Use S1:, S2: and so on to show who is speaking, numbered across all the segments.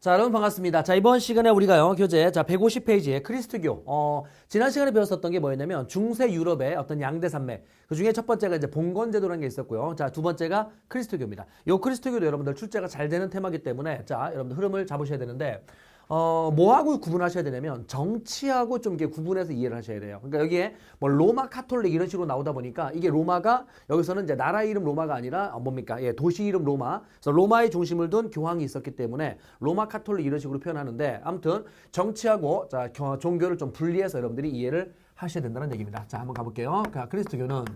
S1: 자, 여러분 반갑습니다. 자, 이번 시간에 우리가요, 교재, 150페이지에 그리스도교. 지난 시간에 배웠었던 게 뭐였냐면, 중세 유럽의 어떤 양대 산맥. 그 중에 첫 번째가 이제 봉건제도라는 게 있었고요. 자, 두 번째가 그리스도교입니다. 요 그리스도교도 여러분들 출제가 잘 되는 테마이기 때문에, 자, 여러분들 흐름을 잡으셔야 되는데, 뭐하고 구분하셔야 되냐면 정치하고 좀 이게 구분해서 이해를 하셔야 돼요. 그러니까 여기에 뭐 로마 카톨릭 이런 식으로 나오다 보니까 이게 로마가 여기서는 이제 나라 이름 로마가 아니라 뭡니까? 예, 도시 이름 로마. 그래서 로마의 중심을 둔 교황이 있었기 때문에 로마 카톨릭 이런 식으로 표현하는데 아무튼 정치하고 자, 종교를 좀 분리해서 여러분들이 이해를 하셔야 된다는 얘기입니다. 자, 한번 가볼게요. 그리스도교는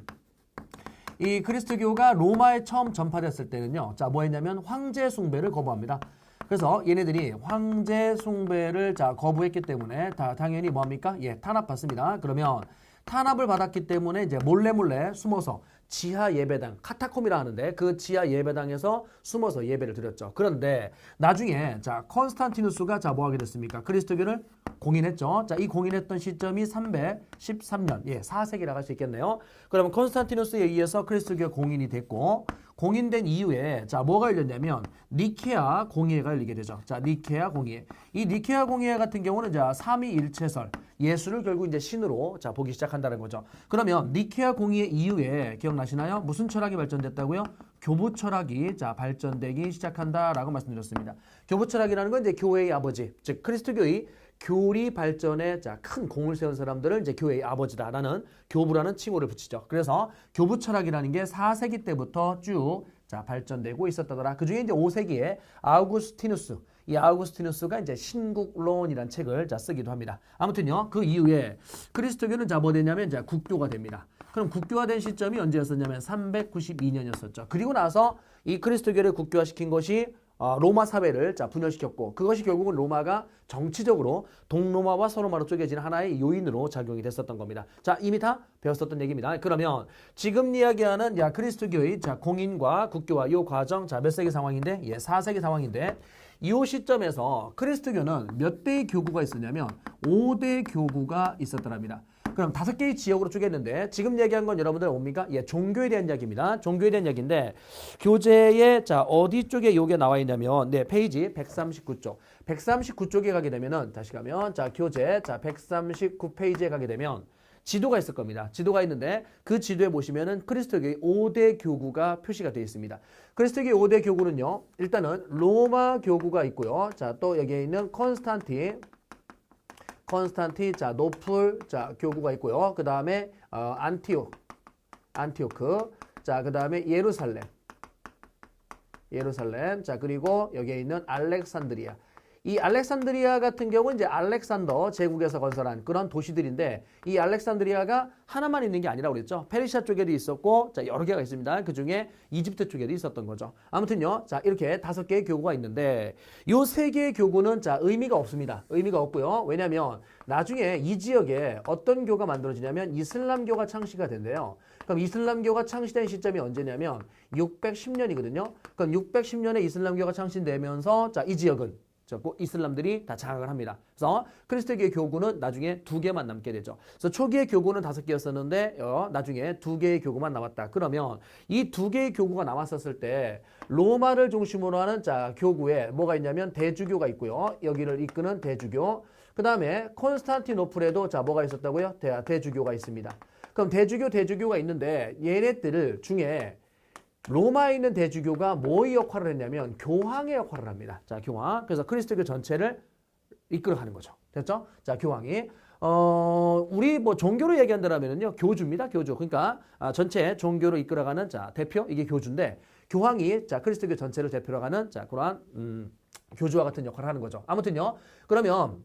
S1: 이 그리스도교가 로마에 처음 전파됐을 때는요. 자, 뭐 했냐면 황제 숭배를 거부합니다. 그래서 얘네들이 황제 숭배를 거부했기 때문에 당연히 뭐합니까? 예, 탄압받습니다. 그러면 탄압을 받았기 때문에 이제 몰래 숨어서 지하 예배당, 카타콤이라 하는데 그 지하 예배당에서 숨어서 예배를 드렸죠. 그런데 나중에 컨스탄티누스가 뭐 하게 됐습니까? 그리스도교를 공인했죠. 이 공인했던 시점이 313년, 예, 4세기라고 할 수 있겠네요. 그러면 컨스탄티누스에 의해서 그리스도교가 공인이 됐고 공인된 이후에 뭐가 열렸냐면 니케아 공의회가 열리게 되죠. 니케아 공의회. 이 니케아 공의회 같은 경우는 삼위일체설, 예수를 결국 이제 신으로 보기 시작한다는 거죠. 그러면 니케아 공의회 이후에 기억나시나요? 무슨 철학이 발전됐다고요? 교부 철학이 발전되기 시작한다라고 말씀드렸습니다. 교부 철학이라는 건 이제 교회의 아버지, 즉 그리스도교의 교리 발전에 큰 공을 세운 사람들을 이제 교회의 아버지다라는 교부라는 칭호를 붙이죠. 그래서 교부 철학이라는 게 4세기 때부터 쭉 발전되고 있었다더라. 그 중에 이제 5세기에 아우구스티누스, 이 아우구스티누스가 이제 신국론이라는 책을 쓰기도 합니다. 아무튼요, 그 이후에 그리스도교는 뭐 되냐면 국교가 됩니다. 그럼 국교화 된 시점이 언제였었냐면 392년이었었죠. 그리고 나서 이 그리스도교를 국교화시킨 것이 로마 사회를 분열시켰고 그것이 결국은 로마가 정치적으로 동로마와 서로마로 쪼개진 하나의 요인으로 작용이 됐었던 겁니다. 자, 이미 다 배웠었던 얘기입니다. 그러면 지금 이야기하는 그리스도교의 공인과 국교화 이 과정 몇 세기 상황인데 4세기 상황인데 이 시점에서 그리스도교는 몇 대의 교구가 있었냐면 5대 교구가 있었더랍니다. 그럼 5개의 지역으로 쪼갰는데 지금 얘기한 건 여러분들 뭡니까? 예, 종교에 대한 이야기입니다. 종교에 대한 이야기인데 교재에 어디 쪽에 이게 나와 있냐면 페이지 139쪽. 139쪽에 가게 되면은 다시 가면 교재 139페이지에 가게 되면 지도가 있을 겁니다. 지도가 있는데 그 지도에 보시면은 그리스도교의 5대 교구가 표시가 되어 있습니다. 그리스도교의 5대 교구는요. 일단은 로마 교구가 있고요. 또 여기에 있는 노플, 교구가 있고요. 그 다음에, 안티오크, 그 다음에 예루살렘, 그리고 여기에 있는 알렉산드리아. 이 알렉산드리아 같은 경우는 이제 알렉산더 제국에서 건설한 그런 도시들인데 이 알렉산드리아가 하나만 있는 게 아니라고 그랬죠. 페르시아 쪽에도 있었고 여러 개가 있습니다. 그 중에 이집트 쪽에도 있었던 거죠. 아무튼요. 이렇게 5개의 교구가 있는데 이 3개의 교구는 의미가 없습니다. 의미가 없고요. 왜냐하면 나중에 이 지역에 어떤 교가 만들어지냐면 이슬람교가 창시가 된대요. 그럼 이슬람교가 창시된 시점이 언제냐면 610년이거든요. 그럼 610년에 이슬람교가 창시되면서 이 지역은 이슬람들이 다 장악을 합니다. 그래서 그리스도교의 교구는 나중에 2개만 남게 되죠. 그래서 초기의 교구는 5개였었는데 나중에 2개의 교구만 남았다. 그러면 이 2개의 교구가 남았었을 때 로마를 중심으로 하는 교구에 뭐가 있냐면 대주교가 있고요. 여기를 이끄는 대주교. 그 다음에 콘스탄티노플에도 뭐가 있었다고요? 대주교가 있습니다. 그럼 대주교가 있는데 얘네들 중에 로마에 있는 대주교가 뭐의 역할을 했냐면 교황의 역할을 합니다. 교황. 그래서 그리스도교 전체를 이끌어가는 거죠. 됐죠? 교황이 우리 종교로 얘기한다면은요 교주입니다. 교주. 그러니까 전체 종교로 이끌어가는 대표 이게 교주인데 교황이 그리스도교 전체를 대표로 가는 그러한 교주와 같은 역할을 하는 거죠. 아무튼요. 그러면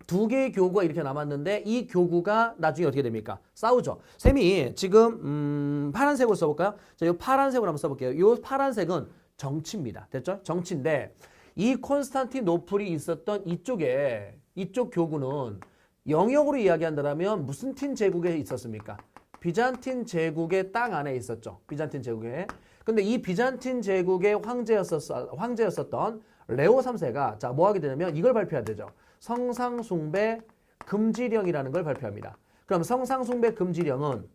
S1: 2개의 교구가 이렇게 남았는데 이 교구가 나중에 어떻게 됩니까? 싸우죠. 쌤이 지금 파란색으로 써볼까요? 이 파란색으로 한번 써볼게요. 이 파란색은 정치입니다. 됐죠? 정치인데 이 콘스탄티노플이 있었던 이쪽 교구는 영역으로 이야기한다면 무슨 틴 제국에 있었습니까? 비잔틴 제국의 땅 안에 있었죠. 비잔틴 제국에. 근데 이 비잔틴 제국의 황제였었던 레오 3세가 뭐 하게 되냐면 이걸 발표해야 되죠. 성상숭배 금지령이라는 걸 발표합니다. 그럼 성상숭배 금지령은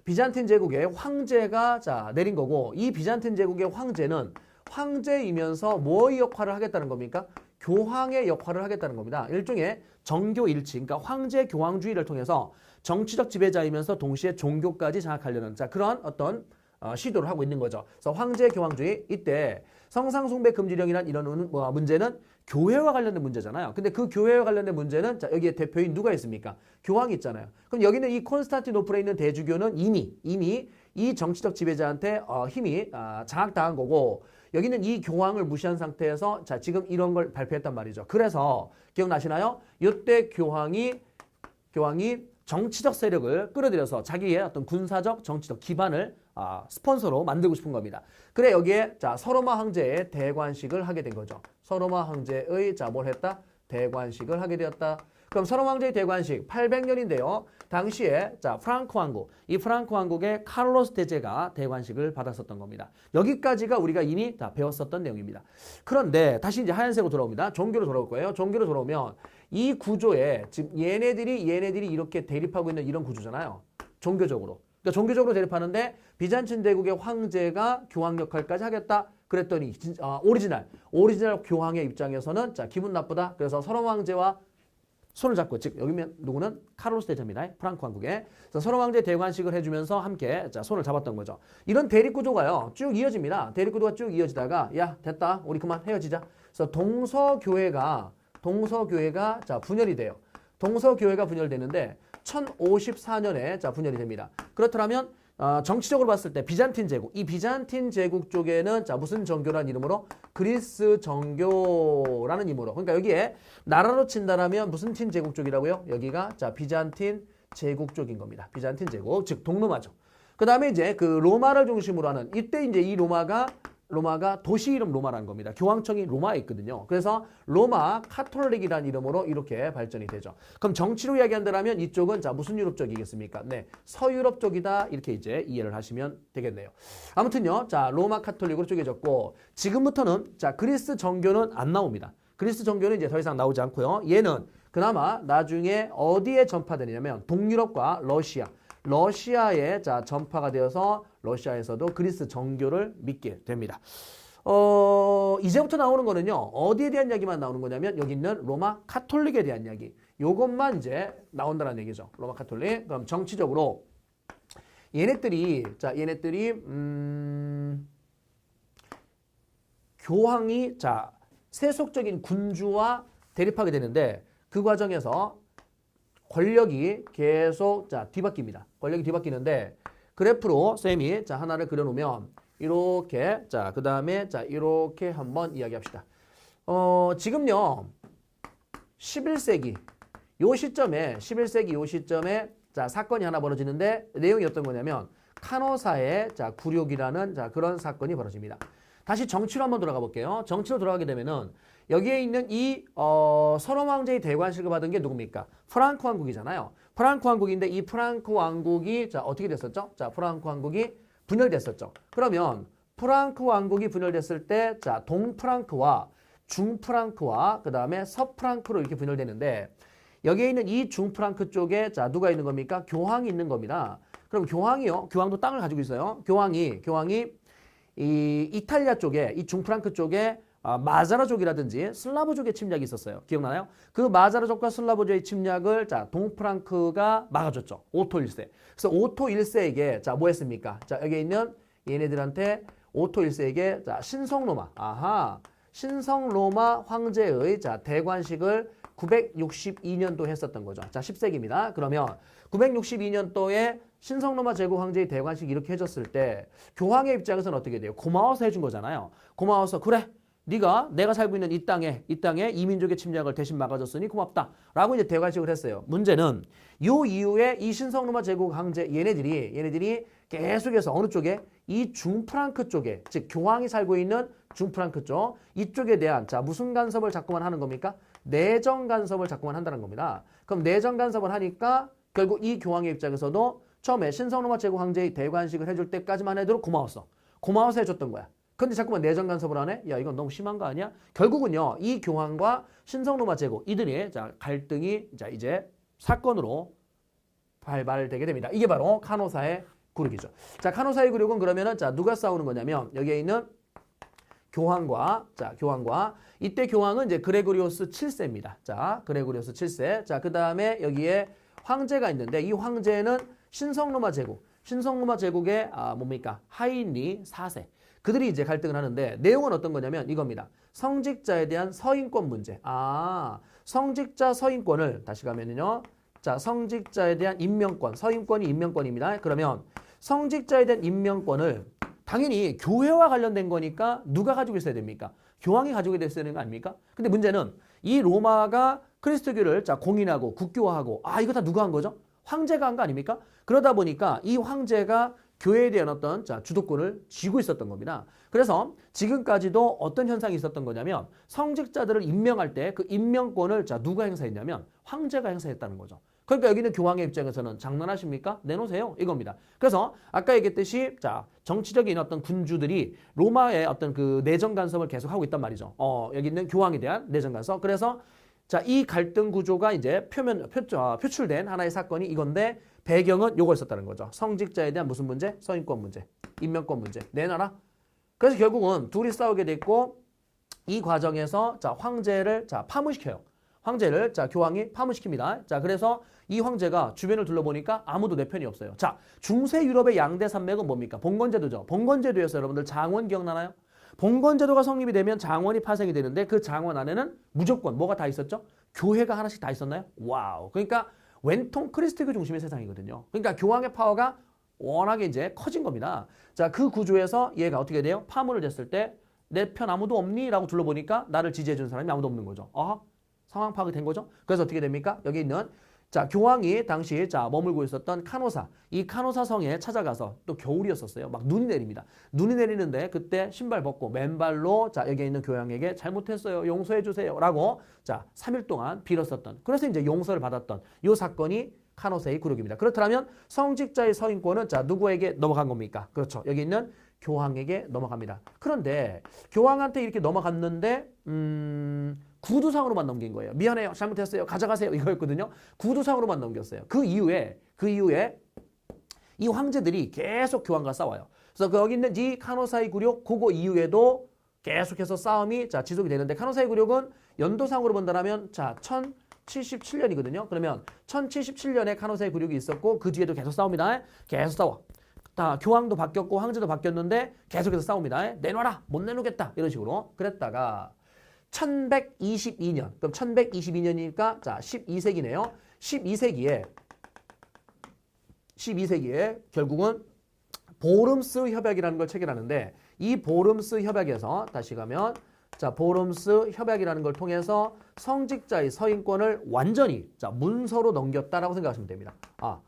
S1: 비잔틴 제국의 황제가 내린 거고 이 비잔틴 제국의 황제는 황제이면서 뭐의 역할을 하겠다는 겁니까? 교황의 역할을 하겠다는 겁니다. 일종의 정교일치, 그러니까 황제 교황주의를 통해서 정치적 지배자이면서 동시에 종교까지 장악하려는 그런 어떤 시도를 하고 있는 거죠. 그래서 황제 교황주의, 이때 성상숭배 금지령이란 이런 문제는 교회와 관련된 문제잖아요. 근데 그 교회와 관련된 문제는 여기에 대표인 누가 있습니까? 교황이 있잖아요. 그럼 여기는 이 콘스탄티노플에 있는 대주교는 이미 이 정치적 지배자한테 힘이 장악당한 거고, 여기는 이 교황을 무시한 상태에서 지금 이런 걸 발표했단 말이죠. 그래서 기억나시나요? 이때 교황이 정치적 세력을 끌어들여서 자기의 어떤 군사적 정치적 기반을 스폰서로 만들고 싶은 겁니다. 그래 여기에 서로마 황제의 대관식을 하게 된 거죠. 서로마 황제의 뭘 했다? 대관식을 하게 되었다. 그럼 서로마 황제의 대관식 800년인데요. 당시에 프랑크 왕국, 이 프랑크 왕국의 카를로스 대제가 대관식을 받았었던 겁니다. 여기까지가 우리가 이미 다 배웠었던 내용입니다. 그런데 다시 이제 하얀색으로 돌아옵니다. 종교로 돌아올 거예요. 종교로 돌아오면 이 구조에 지금 얘네들이 이렇게 대립하고 있는 이런 구조잖아요. 종교적으로. 그러니까 종교적으로 대립하는데 비잔틴 대국의 황제가 교황 역할까지 하겠다. 그랬더니 오리지널 교황의 입장에서는 기분 나쁘다. 그래서 서로마 황제와 손을 잡고, 즉 여기면 누구는 카를로스 대제입니다. 프랑크 왕국에. 서로마 황제 대관식을 해주면서 함께 손을 잡았던 거죠. 이런 대립 구조가요 쭉 이어집니다. 대립 구도가 쭉 이어지다가 야 됐다, 우리 그만 헤어지자. 그래서 동서교회가 분열이 돼요. 동서교회가 분열되는데 1054년에 분열이 됩니다. 그렇다면 정치적으로 봤을 때 비잔틴 제국, 이 비잔틴 제국 쪽에는 무슨 정교라는 이름으로? 그리스 정교라는 이름으로. 그러니까 여기에 나라로 친다라면 무슨 틴 제국 쪽이라고요? 여기가 비잔틴 제국 쪽인 겁니다. 비잔틴 제국, 즉 동로마죠. 그 다음에 이제 그 로마를 중심으로 하는, 이때 이제 이 로마가 도시 이름 로마라는 겁니다. 교황청이 로마에 있거든요. 그래서 로마 카톨릭이라는 이름으로 이렇게 발전이 되죠. 그럼 정치로 이야기한다면 이쪽은 무슨 유럽 쪽이겠습니까? 네, 서유럽 쪽이다. 이렇게 이제 이해를 하시면 되겠네요. 아무튼요, 로마 카톨릭으로 쪼개졌고, 지금부터는 그리스 정교는 안 나옵니다. 그리스 정교는 이제 더 이상 나오지 않고요. 얘는 그나마 나중에 어디에 전파되냐면 동유럽과 러시아에 전파가 되어서 러시아에서도 그리스 정교를 믿게 됩니다. 이제부터 나오는 거는요. 어디에 대한 이야기만 나오는 거냐면 여기 있는 로마 카톨릭에 대한 이야기. 요것만 이제 나온다는 얘기죠. 로마 카톨릭. 그럼 정치적으로 얘네들이 교황이 세속적인 군주와 대립하게 되는데 그 과정에서 권력이 계속 뒤바뀝니다. 권력이 뒤바뀌는데 그래프로 쌤이 하나를 그려놓으면 이렇게 그 다음에 이렇게 한번 이야기합시다. 지금요 11세기 요 시점에 사건이 하나 벌어지는데 내용이 어떤 거냐면 카노사의 굴욕이라는 그런 사건이 벌어집니다. 다시 정치로 한번 돌아가 볼게요. 정치로 돌아가게 되면은 여기에 있는 이 서로마 황제의 대관식을 받은 게 누굽니까? 프랑크 왕국이잖아요. 프랑크 왕국인데 이 프랑크 왕국이 어떻게 됐었죠? 프랑크 왕국이 분열됐었죠. 그러면 프랑크 왕국이 분열됐을 때 동프랑크와 중프랑크와 그 다음에 서프랑크로 이렇게 분열되는데 여기에 있는 이 중프랑크 쪽에 누가 있는 겁니까? 교황이 있는 겁니다. 그럼 교황도 땅을 가지고 있어요. 교황이 이 이탈리아 쪽에, 이 중프랑크 쪽에 마자라족이라든지 슬라브족의 침략이 있었어요. 기억나나요? 그 마자라족과 슬라브족의 침략을 동프랑크가 막아줬죠. 오토 1세. 그래서 오토 1세에게 뭐 했습니까? 여기 있는 얘네들한테 오토 1세에게 신성로마 황제의 대관식을 962년도 했었던 거죠. 10세기입니다. 그러면 962년도에 신성로마 제국 황제의 대관식 이렇게 해줬을 때 교황의 입장에서는 어떻게 돼요? 고마워서 해준 거잖아요. 고마워서 그래. 내가 살고 있는 이 땅에 이민족의 침략을 대신 막아줬으니 고맙다. 라고 이제 대관식을 했어요. 문제는 요 이후에 이 신성로마 제국 황제 얘네들이 계속해서 어느 쪽에? 이 중프랑크 쪽에, 즉 교황이 살고 있는 중프랑크 쪽 이쪽에 대한 무슨 간섭을 자꾸만 하는 겁니까? 내정 간섭을 자꾸만 한다는 겁니다. 그럼 내정 간섭을 하니까 결국 이 교황의 입장에서도 처음에 신성로마 제국 황제의 대관식을 해줄 때까지만 해도 고마워서 해줬던 거야. 근데 자꾸만 내정 간섭을 하네? 야, 이건 너무 심한 거 아니야? 결국은요, 이 교황과 신성로마 제국, 이들의 갈등이 이제 사건으로 발발되게 됩니다. 이게 바로 카노사의 굴욕이죠. 카노사의 굴욕은 그러면은 누가 싸우는 거냐면 여기에 있는 교황과 이때 교황은 이제 그레고리오스 7세입니다. 자, 그레고리오스 7세. 자, 그다음에 여기에 황제가 있는데 이 황제는 신성로마 제국의 뭡니까? 하인리 4세. 그들이 이제 갈등을 하는데 내용은 어떤 거냐면 이겁니다. 성직자에 대한 서인권 문제. 성직자 서인권을 다시 가면은요. 자, 성직자에 대한 임명권. 서인권이 임명권입니다. 그러면 성직자에 대한 임명권을 당연히 교회와 관련된 거니까 누가 가지고 있어야 됩니까? 교황이 가지고 있어야 되는 거 아닙니까? 근데 문제는 이 로마가 그리스도교를 자, 공인하고 국교화하고 이거 다 누가 한 거죠? 황제가 한 거 아닙니까? 그러다 보니까 이 황제가 교회에 대한 어떤 자, 주도권을 쥐고 있었던 겁니다. 그래서 지금까지도 어떤 현상이 있었던 거냐면 성직자들을 임명할 때 그 임명권을 자, 누가 행사했냐면 황제가 행사했다는 거죠. 그러니까 여기는 교황의 입장에서는 장난하십니까? 내놓으세요. 이겁니다. 그래서 아까 얘기했듯이 자, 정치적인 어떤 군주들이 로마의 어떤 그 내정 간섭을 계속 하고 있단 말이죠. 여기 있는 교황에 대한 내정 간섭. 그래서 자, 이 갈등 구조가 이제 표출된 하나의 사건이 이건데 배경은 요거 있었다는 거죠. 성직자에 대한 무슨 문제? 서인권 문제, 임명권 문제. 내놔라. 그래서 결국은 둘이 싸우게 됐고 이 과정에서 자, 황제를 자, 파문시켜요. 황제를 자, 교황이 파문시킵니다. 자, 그래서 이 황제가 주변을 둘러보니까 아무도 내 편이 없어요. 자, 중세 유럽의 양대 산맥은 뭡니까? 봉건제도죠. 봉건제도에서 여러분들 장원 기억나나요? 봉건제도가 성립이 되면 장원이 파생이 되는데 그 장원 안에는 무조건 뭐가 다 있었죠? 교회가 하나씩 다 있었나요? 와우. 그러니까 왼통 크리스트교 중심의 세상이거든요. 그러니까 교황의 파워가 워낙에 이제 커진 겁니다. 자, 그 구조에서 얘가 어떻게 돼요? 파문을 냈을 때 내 편 아무도 없니? 라고 둘러보니까 나를 지지해 준 사람이 아무도 없는 거죠. 상황 파악이 된 거죠. 그래서 어떻게 됩니까? 여기 있는 자, 교황이 당시 자, 머물고 있었던 카노사, 이 카노사 성에 찾아가서 또 겨울이었었어요. 막 눈이 내립니다. 눈이 내리는데 그때 신발 벗고 맨발로 자, 여기 있는 교황에게 잘못했어요. 용서해 주세요. 라고 자, 3일 동안 빌었었던. 그래서 이제 용서를 받았던 이 사건이 카노사의 굴욕입니다. 그렇다면 성직자의 서인권은 자, 누구에게 넘어간 겁니까? 그렇죠. 여기 있는 교황에게 넘어갑니다. 그런데 교황한테 이렇게 넘어갔는데 구두상으로만 넘긴 거예요. 미안해요. 잘못했어요. 가져가세요. 이거였거든요. 구두상으로만 넘겼어요. 그 이후에 이 황제들이 계속 교황과 싸워요. 그래서 여기 있는 이 카노사의 굴욕 그거 이후에도 계속해서 싸움이 자, 지속이 되는데 카노사의 굴욕은 연도상으로 본다면 자, 1077년이거든요. 그러면 1077년에 카노사의 굴욕이 있었고 그 뒤에도 계속 싸웁니다. 계속 싸워. 교황도 바뀌었고 황제도 바뀌었는데 계속해서 싸웁니다. 내놔라. 못 내놓겠다. 이런 식으로. 그랬다가 1122년. 그럼 1122년이니까 자, 12세기네요. 12세기에 결국은 보름스 협약이라는 걸 체결하는데 이 보름스 협약에서 다시 가면 자, 보름스 협약이라는 걸 통해서 성직자의 서인권을 완전히 자, 문서로 넘겼다라고 생각하시면 됩니다.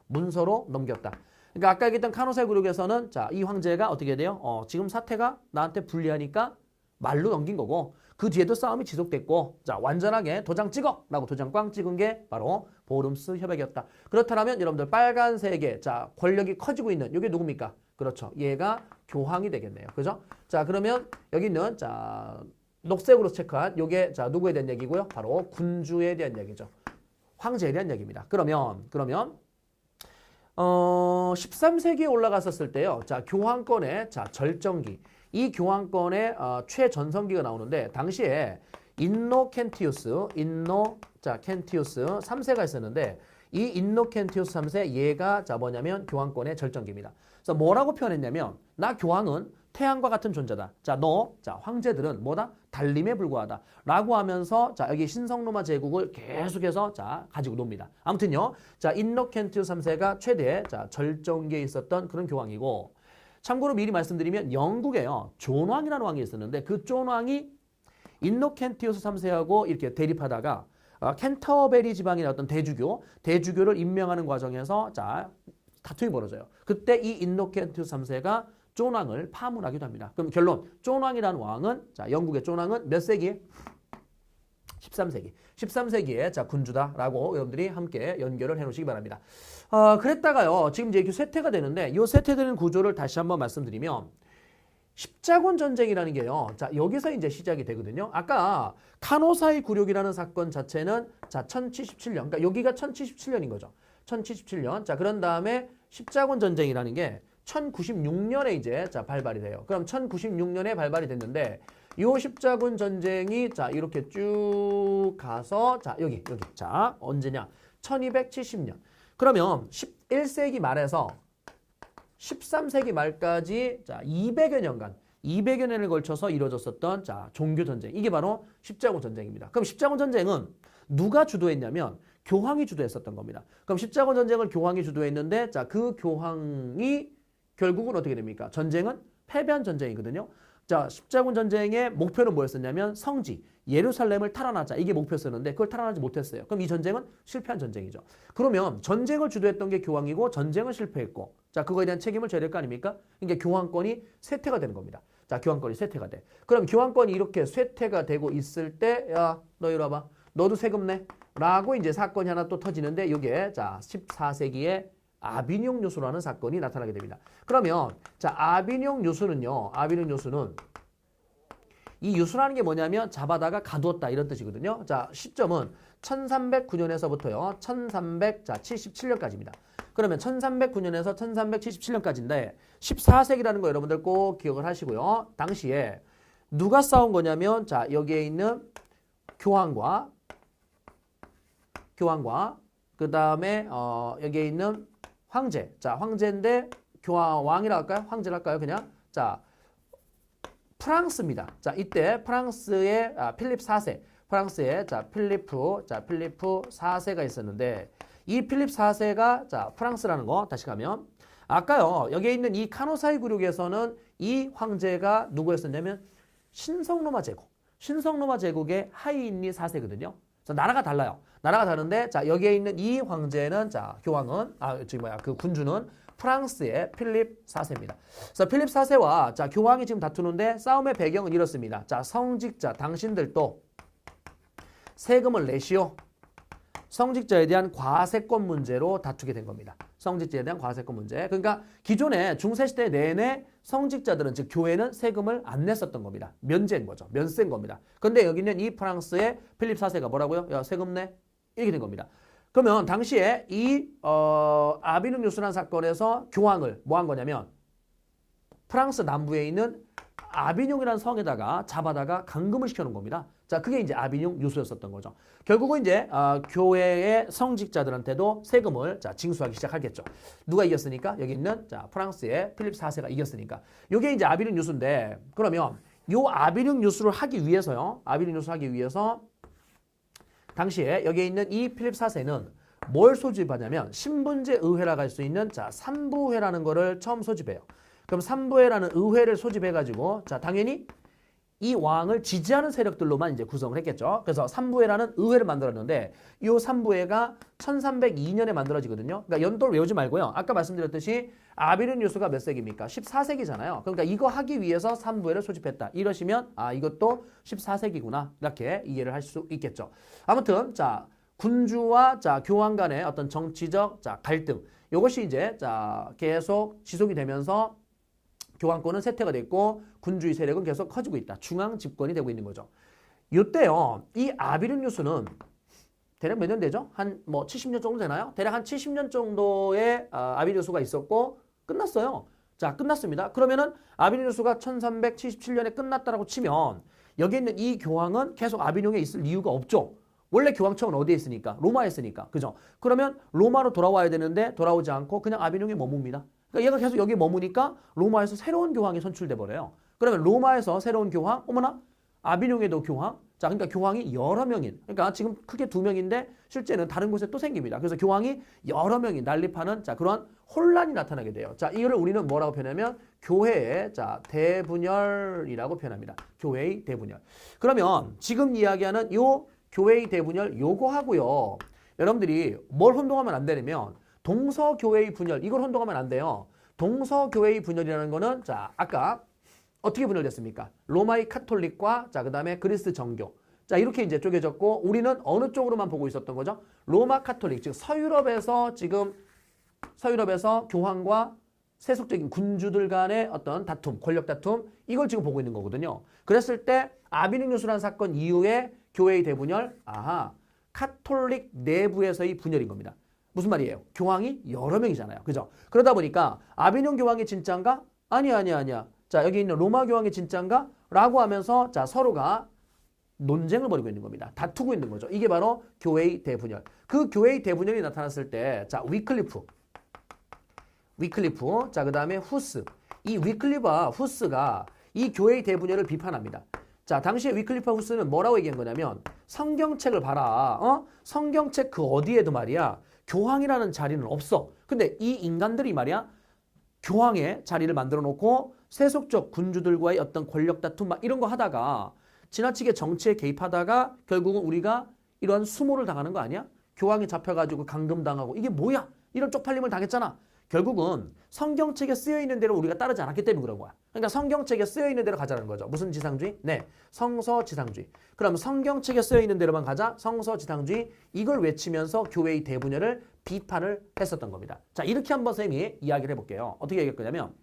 S1: 문서로 넘겼다. 그러니까 아까 얘기했던 카노사의 굴욕에서는 자, 이 황제가 어떻게 돼요? 지금 사태가 나한테 불리하니까 말로 넘긴 거고 그 뒤에도 싸움이 지속됐고 자, 완전하게 도장 찍어! 라고 도장 꽝 찍은 게 바로 보름스 협약이었다. 그렇다면 여러분들 빨간색의 자, 권력이 커지고 있는 이게 누굽니까? 그렇죠. 얘가 교황이 되겠네요. 그죠? 자, 그러면 여기 있는 자, 녹색으로 체크한 요게 자, 누구에 대한 얘기고요? 바로 군주에 대한 얘기죠. 황제에 대한 얘기입니다. 그러면 13세기에 올라갔었을 때요. 자, 교황권의 자, 절정기. 이 교황권의 최전성기가 나오는데 당시에 인노켄티우스 3세가 있었는데 이 인노켄티우스 3세 얘가 자, 뭐냐면 교황권의 절정기입니다. 그래서 뭐라고 표현했냐면 나 교황은 태양과 같은 존재다. 자, 황제들은 뭐다? 달림에 불과하다. 라고 하면서 자, 여기 신성로마 제국을 계속해서 자, 가지고 놉니다. 아무튼요. 자, 인노켄티우스 3세가 최대 자, 절정기에 있었던 그런 교황이고 참고로 미리 말씀드리면 영국에요. 존 왕이라는 왕이 있었는데 그 존 왕이 인노켄티우스 3세하고 이렇게 대립하다가 캔터베리 지방의 어떤 대주교를 임명하는 과정에서 자, 다툼이 벌어져요. 그때 이 인노켄티우스 3세가 존 왕을 파문하기도 합니다. 그럼 결론, 존 왕이라는 왕은 자, 영국의 존 왕은 몇 세기? 13세기. 13세기의 자, 군주다라고 여러분들이 함께 연결을 해 놓으시기 바랍니다. 그랬다가요. 지금 이제 쇠퇴가 되는데 이 쇠퇴되는 구조를 다시 한번 말씀드리면 십자군 전쟁이라는 게요. 자, 여기서 이제 시작이 되거든요. 아까 카노사의 굴욕이라는 사건 자체는 자, 1077년. 그러니까 여기가 1077년인 거죠. 1077년. 자, 그런 다음에 십자군 전쟁이라는 게 1096년에 이제 자, 발발이 돼요. 그럼 1096년에 발발이 됐는데 요 십자군 전쟁이 자 이렇게 쭉 가서 자 여기 자 언제냐 1270년. 그러면 11세기 말에서 13세기 말까지 자 200여 년을 걸쳐서 이루어졌었던 자 종교 전쟁. 이게 바로 십자군 전쟁입니다. 그럼 십자군 전쟁은 누가 주도했냐면 교황이 주도했었던 겁니다. 그럼 십자군 전쟁을 교황이 주도했는데 자 그 교황이 결국은 어떻게 됩니까? 전쟁은 패배한 전쟁이거든요. 자, 십자군 전쟁의 목표는 뭐였었냐면 성지, 예루살렘을 탈환하자. 이게 목표였었는데 그걸 탈환하지 못했어요. 그럼 이 전쟁은 실패한 전쟁이죠. 그러면 전쟁을 주도했던 게 교황이고 전쟁은 실패했고 자, 그거에 대한 책임을 져야 될 거 아닙니까? 그러니까 교황권이 쇠퇴가 되는 겁니다. 자, 교황권이 쇠퇴가 돼. 그럼 교황권이 이렇게 쇠퇴가 되고 있을 때 야, 너 이리 와봐. 너도 세금 내. 라고 이제 사건이 하나 또 터지는데 이게 자, 14세기에 아비뇽 요수라는 사건이 나타나게 됩니다. 그러면 자 아비뇽 요수는요. 아비뇽 요수는 이 요수라는 게 뭐냐면 잡아다가 가두었다 이런 뜻이거든요. 자 시점은 1309년에서부터요. 1377년까지입니다. 그러면 1309년에서 1377년까지인데 14세기라는 거 여러분들 꼭 기억을 하시고요. 당시에 누가 싸운 거냐면 자 여기에 있는 교황과 그 다음에 여기에 있는 황제. 자, 황제인데 왕이라 할까요? 황제라 할까요? 그냥. 자, 프랑스입니다. 자, 이때 프랑스의 필립 4세. 프랑스의 자, 필리프 4세가 있었는데 이 필립 4세가 자, 프랑스라는 거 다시 가면 아까요. 여기에 있는 이 카노사이 굴욕에서는 이 황제가 누구였었냐면 신성로마 제국의 하이인리 4세거든요. 그래서 나라가 달라요. 나라가 다른데 자 여기에 있는 이 황제는 자 교황은 그 군주는 프랑스의 필립 4세입니다. 그래서 필립 4세와 자 교황이 지금 다투는데 싸움의 배경은 이렇습니다. 자 성직자 당신들도 세금을 내시오. 성직자에 대한 과세권 문제로 다투게 된 겁니다. 성직자에 대한 과세권 문제. 그러니까 기존에 중세시대 내내 성직자들은 즉 교회는 세금을 안 냈었던 겁니다. 면제인 거죠. 면세인 겁니다. 그런데 여기는 이 프랑스의 필립 4세가 뭐라고요? 야 세금 내? 이렇게 된 겁니다. 그러면 당시에 이 아비뇽 요술한 사건에서 교황을 뭐 한 거냐면 프랑스 남부에 있는 아비뇽이라는 성에다가 잡아다가 감금을 시켜놓은 겁니다. 자, 그게 이제 아비뇽 요술이었었던 거죠. 결국은 이제 교회의 성직자들한테도 세금을 자, 징수하기 시작하겠죠. 누가 이겼으니까? 여기 있는 자, 프랑스의 필립 4세가 이겼으니까. 이게 이제 아비뇽 요술인데 그러면 요 아비뇽 요술을 하기 위해서요. 아비뇽 요술을 하기 위해서 당시에 여기에 있는 이 필립 4세는 뭘 소집하냐면 신분제 의회라고 할 수 있는 자, 삼부회라는 거를 처음 소집해요. 그럼 삼부회라는 의회를 소집해가지고 자 당연히 이 왕을 지지하는 세력들로만 이제 구성을 했겠죠. 그래서 삼부회라는 의회를 만들었는데 이 삼부회가 1302년에 만들어지거든요. 그러니까 연도를 외우지 말고요. 아까 말씀드렸듯이 아비뇽 요수가 몇 세기입니까? 14세기잖아요. 그러니까 이거 하기 위해서 삼부회를 소집했다. 이러시면 이것도 14세기구나. 이렇게 이해를 할 수 있겠죠. 아무튼 자 군주와 자 교황 간의 어떤 정치적 자 갈등 이것이 이제 자 계속 지속이 되면서 교황권은 쇠퇴가 됐고 군주의 세력은 계속 커지고 있다. 중앙 집권이 되고 있는 거죠. 이때요. 이 아비뇽 요수는 대략 몇 년 되죠? 한 뭐 70년 정도 되나요? 대략 한 70년 정도의 아비뇽 요수가 있었고 끝났어요. 자, 끝났습니다. 그러면은 아비뇽 요수가 1377년에 끝났다라고 치면 여기 있는 이 교황은 계속 아비뇽에 있을 이유가 없죠. 원래 교황청은 어디에 있으니까? 로마에 있으니까. 그죠? 그러면 로마로 돌아와야 되는데 돌아오지 않고 그냥 아비뇽에 머뭅니다. 그러니까 얘가 계속 여기 머무니까 로마에서 새로운 교황이 선출돼 버려요. 그러면 로마에서 새로운 교황, 어머나 아비뇽에도 교황. 자, 그러니까 교황이 여러 명인. 그러니까 지금 크게 두 명인데 실제는 다른 곳에 또 생깁니다. 그래서 교황이 여러 명이 난립하는 자 그러한 혼란이 나타나게 돼요. 자, 이거를 우리는 뭐라고 표현하면 교회의 자 대분열이라고 표현합니다. 교회의 대분열. 그러면 지금 이야기하는 요 교회의 대분열 요거 하고요. 여러분들이 뭘 혼동하면 안 되냐면 동서교회의 분열, 이걸 혼동하면 안 돼요. 동서교회의 분열이라는 거는 자 아까 어떻게 분열됐습니까? 로마의 카톨릭과 자 그다음에 그리스 정교. 자 이렇게 이제 쪼개졌고 우리는 어느 쪽으로만 보고 있었던 거죠? 로마 카톨릭, 즉 서유럽에서 교황과 세속적인 군주들 간의 어떤 다툼, 권력 다툼 이걸 지금 보고 있는 거거든요. 그랬을 때 아비뇽 요술한 사건 이후에 교회의 대분열, 카톨릭 내부에서의 분열인 겁니다. 무슨 말이에요? 교황이 여러 명이잖아요. 그죠? 그러다 보니까 아비뇽 교황이 진짜인가? 아니야. 자, 여기 있는 로마 교황이 진짜인가? 라고 하면서 자, 서로가 논쟁을 벌이고 있는 겁니다. 다투고 있는 거죠. 이게 바로 교회의 대분열. 그 교회의 대분열이 나타났을 때, 자, 위클리프. 자, 그 다음에 후스. 이 위클리프와 후스가 이 교회의 대분열을 비판합니다. 자, 당시에 위클리프와 후스는 뭐라고 얘기한 거냐면, 성경책을 봐라. 성경책 그 어디에도 말이야, 교황이라는 자리는 없어. 근데 이 인간들이 말이야, 교황의 자리를 만들어 놓고 세속적 군주들과의 어떤 권력 다툼 막 이런 거 하다가 지나치게 정치에 개입하다가 결국은 우리가 이런 수모를 당하는 거 아니야? 교황이 잡혀가지고 감금당하고 이게 뭐야? 이런 쪽팔림을 당했잖아. 결국은 성경책에 쓰여있는 대로 우리가 따르지 않았기 때문에 그런 거야. 그러니까 성경책에 쓰여있는 대로 가자는 거죠. 무슨 지상주의? 네, 성서지상주의. 그럼 성경책에 쓰여있는 대로만 가자. 성서지상주의. 이걸 외치면서 교회의 대분열을 비판을 했었던 겁니다. 자, 이렇게 한번 선생님이 이야기를 해볼게요. 어떻게 얘기할 거냐면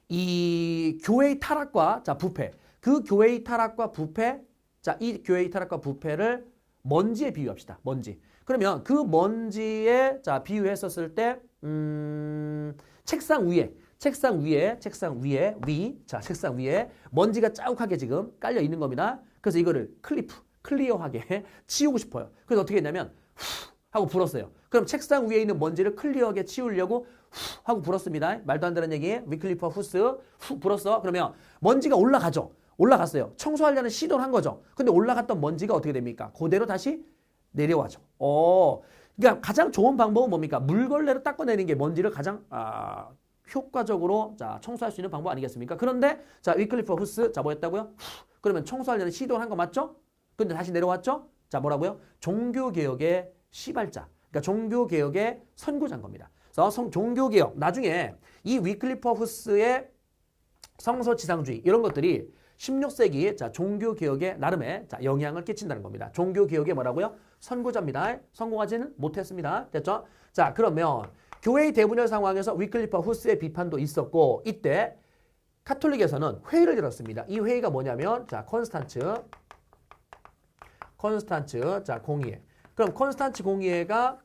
S1: 이 교회의 타락과 자, 부패. 그 교회의 타락과 부패. 자, 이 교회의 타락과 부패를 먼지에 비유합시다. 먼지. 그러면 그 먼지에 자, 비유했었을 때 책상 위에 먼지가 자욱하게 지금 깔려 있는 겁니다. 그래서 이거를 클리어하게 치우고 싶어요. 그래서 어떻게 했냐면 후 하고 불었어요. 그럼 책상 위에 있는 먼지를 클리어하게 치우려고 후 하고 불었습니다. 말도 안 되는 얘기. 위클리프와 후스 후 불었어. 그러면 먼지가 올라가죠. 올라갔어요. 청소하려는 시도를 한 거죠. 근데 올라갔던 먼지가 어떻게 됩니까? 그대로 다시 내려와죠. 그러니까 가장 좋은 방법은 뭡니까? 물걸레로 닦아내는 게 먼지를 가장 효과적으로 자, 청소할 수 있는 방법 아니겠습니까? 그런데 자, 위클리프 후스 자, 뭐였다고요? 그러면 청소하려는 시도를 한 거 맞죠? 근데 다시 내려왔죠? 자, 뭐라고요? 종교개혁의 시발자. 그러니까 종교개혁의 선구자인 겁니다. 그래서 종교개혁 나중에 이 위클리프 후스의 성서지상주의 이런 것들이 16세기 자, 종교개혁에 나름의 자, 영향을 끼친다는 겁니다. 종교개혁의 뭐라고요? 선구자입니다. 성공하지는 못했습니다. 됐죠? 자, 그러면 교회의 대분열 상황에서 위클리프와 후스의 비판도 있었고 이때 카톨릭에서는 회의를 열었습니다. 이 회의가 뭐냐면 자, 콘스탄츠 자, 공의회. 그럼 콘스탄츠 공의회가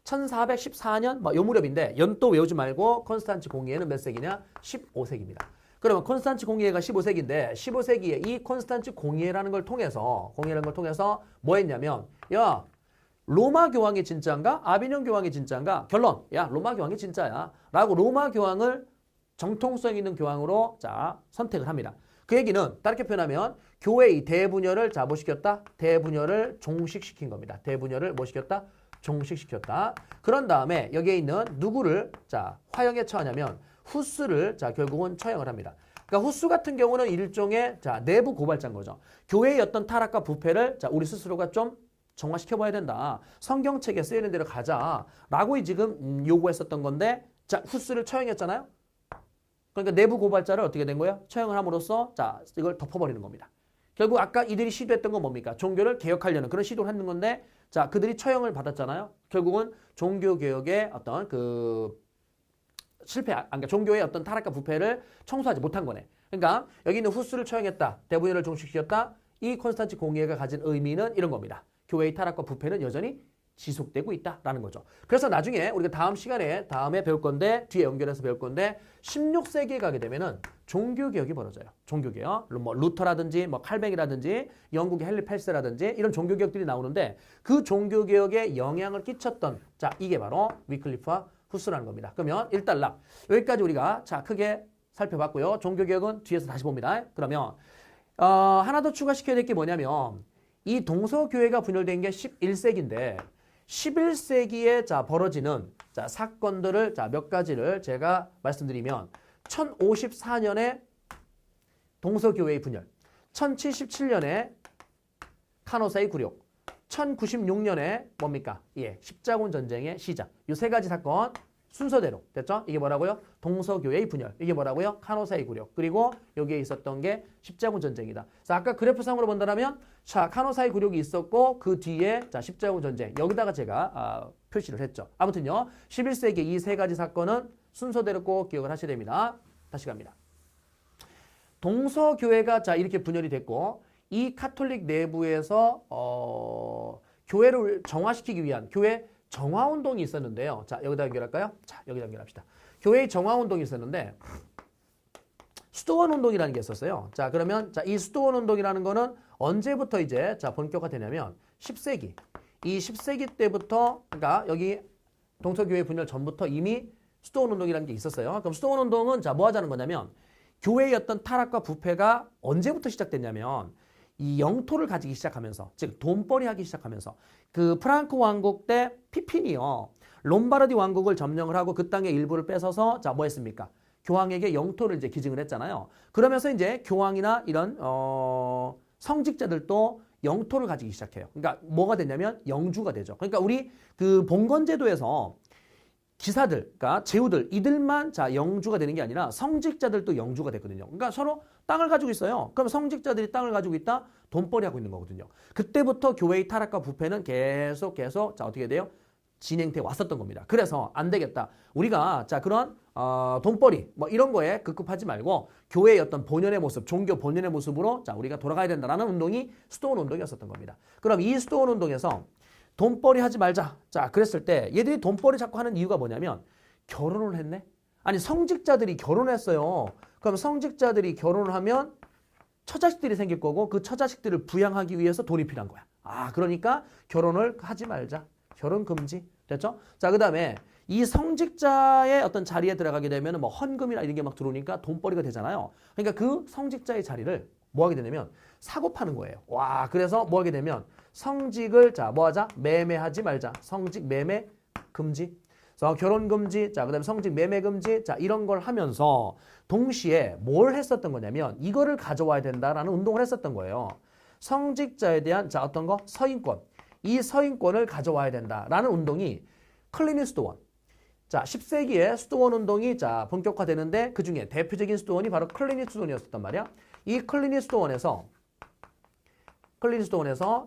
S1: 1414년 뭐 요 무렵인데 연도 외우지 말고 콘스탄츠 공의회는 몇 세기냐? 15세기입니다. 그러면 콘스탄츠 공의회가 15세기인데 15세기에 이 콘스탄츠 공의회라는 걸 통해서 뭐 했냐면 야, 로마 교황이 진짜인가? 아비뇽 교황이 진짜인가? 결론. 야, 로마 교황이 진짜야. 라고 로마 교황을 정통성 있는 교황으로 자, 선택을 합니다. 그 얘기는 다르게 표현하면 교회의 대분열을 자, 뭐 시켰다? 대분열을 종식시킨 겁니다. 대분열을 뭐 시켰다? 종식시켰다. 그런 다음에 여기에 있는 누구를 자, 화형에 처하냐면 후스를 자, 결국은 처형을 합니다. 그러니까 후스 같은 경우는 일종의 자, 내부 고발자인 거죠. 교회의 어떤 타락과 부패를 자, 우리 스스로가 좀 정화시켜봐야 된다. 성경책에 쓰이는 대로 가자라고 지금 요구했었던 건데 자, 후스를 처형했잖아요. 그러니까 내부 고발자를 어떻게 된 거예요? 처형을 함으로써 자, 이걸 덮어버리는 겁니다. 결국 아까 이들이 시도했던 건 뭡니까? 종교를 개혁하려는 그런 시도를 하는 건데 자, 그들이 처형을 받았잖아요. 결국은 종교개혁의 어떤 그 실패, 그러니까 종교의 어떤 타락과 부패를 청소하지 못한 거네. 그러니까 여기 있는 후스를 처형했다. 대분열을 종식시켰다. 이 콘스탄츠 공의회가 가진 의미는 이런 겁니다. 교회의 타락과 부패는 여전히 지속되고 있다라는 거죠. 그래서 나중에 우리가 다음 시간에 다음에 배울 건데 뒤에 연결해서 배울 건데 16세기에 가게 되면은 종교개혁이 벌어져요. 종교개혁. 뭐 루터라든지 뭐 칼뱅이라든지 영국의 헨리 펠스라든지 이런 종교개혁들이 나오는데 그 종교개혁에 영향을 끼쳤던 자, 이게 바로 위클리프와 후스라는 겁니다. 그러면 일단락 여기까지 우리가 자, 크게 살펴봤고요. 종교개혁은 뒤에서 다시 봅니다. 그러면 하나 더 추가시켜야 될 게 뭐냐면 이 동서교회가 분열된 게 11세기인데 11세기에 자, 벌어지는 자, 사건들을 자, 몇 가지를 제가 말씀드리면 1054년에 동서교회의 분열, 1077년에 카노사의 굴욕, 1096년에 뭡니까? 예, 십자군 전쟁의 시작. 이 세 가지 사건 순서대로 됐죠? 이게 뭐라고요? 동서교회의 분열. 이게 뭐라고요? 카노사의 굴욕. 그리고 여기에 있었던 게 십자군 전쟁이다. 자, 아까 그래프상으로 본다면 자, 카노사의 굴욕이 있었고 그 뒤에 자, 십자군 전쟁. 여기다가 제가 표시를 했죠. 아무튼요. 11세기 이 세 가지 사건은 순서대로 꼭 기억을 하셔야 됩니다. 다시 갑니다. 동서교회가 자, 이렇게 분열이 됐고 이 카톨릭 내부에서 교회를 정화시키기 위한 교회 정화운동이 있었는데요. 자, 여기다 연결할까요? 자, 여기다 연결합시다. 교회의 정화운동이 있었는데 수도원 운동이라는 게 있었어요. 자, 그러면 자, 이 수도원 운동이라는 거는 언제부터 이제 자, 본격화되냐면 10세기. 이 10세기 때부터 그러니까 여기 동서교회 분열 전부터 이미 수도원 운동이라는 게 있었어요. 그럼 수도원 운동은 자, 뭐 하자는 거냐면 교회의 어떤 타락과 부패가 언제부터 시작됐냐면 이 영토를 가지기 시작하면서 즉 돈벌이 하기 시작하면서 그 프랑크 왕국 때 피핀이요. 롬바르디 왕국을 점령을 하고 그 땅의 일부를 뺏어서 자, 뭐 했습니까? 교황에게 영토를 이제 기증을 했잖아요. 그러면서 이제 교황이나 이런 성직자들도 영토를 가지기 시작해요. 그러니까 뭐가 되냐면 영주가 되죠. 그러니까 우리 그 봉건제도에서 기사들, 그러니까 제후들 이들만 자 영주가 되는 게 아니라 성직자들도 영주가 됐거든요. 그러니까 서로 땅을 가지고 있어요. 그럼 성직자들이 땅을 가지고 있다 돈벌이 하고 있는 거거든요. 그때부터 교회의 타락과 부패는 계속 자 어떻게 돼요? 진행돼 왔었던 겁니다. 그래서 안 되겠다. 우리가 자 그런 돈벌이 뭐 이런 거에 급급하지 말고 교회의 어떤 본연의 모습, 종교 본연의 모습으로 자 우리가 돌아가야 된다라는 운동이 수도원 운동이었었던 겁니다. 그럼 이 수도원 운동에서 돈벌이 하지 말자. 자 그랬을 때 얘들이 돈벌이 자꾸 하는 이유가 뭐냐면 결혼을 했네. 아니 성직자들이 결혼했어요. 그럼 성직자들이 결혼을 하면 처자식들이 생길 거고 그 처자식들을 부양하기 위해서 돈이 필요한 거야. 아 그러니까 결혼을 하지 말자. 결혼 금지. 됐죠? 자, 그 다음에 이 성직자의 어떤 자리에 들어가게 되면 뭐 헌금이나 이런 게 막 들어오니까 돈벌이가 되잖아요. 그러니까 그 성직자의 자리를 뭐 하게 되냐면 사고 파는 거예요. 와, 그래서 뭐 하게 되면 성직을 자, 뭐 하자? 매매하지 말자. 성직 매매 금지. 그래서 결혼 금지. 자, 그 다음에 성직 매매 금지. 자, 이런 걸 하면서 동시에 뭘 했었던 거냐면 이거를 가져와야 된다라는 운동을 했었던 거예요. 성직자에 대한 자, 어떤 거? 서인권. 이 서인권을 가져와야 된다라는 운동이 클리니 수도원. 자, 10세기에 수도원 운동이 자, 본격화되는데 그 중에 대표적인 수도원이 바로 클리니 수도원이었단 말이야. 이 클리니 수도원에서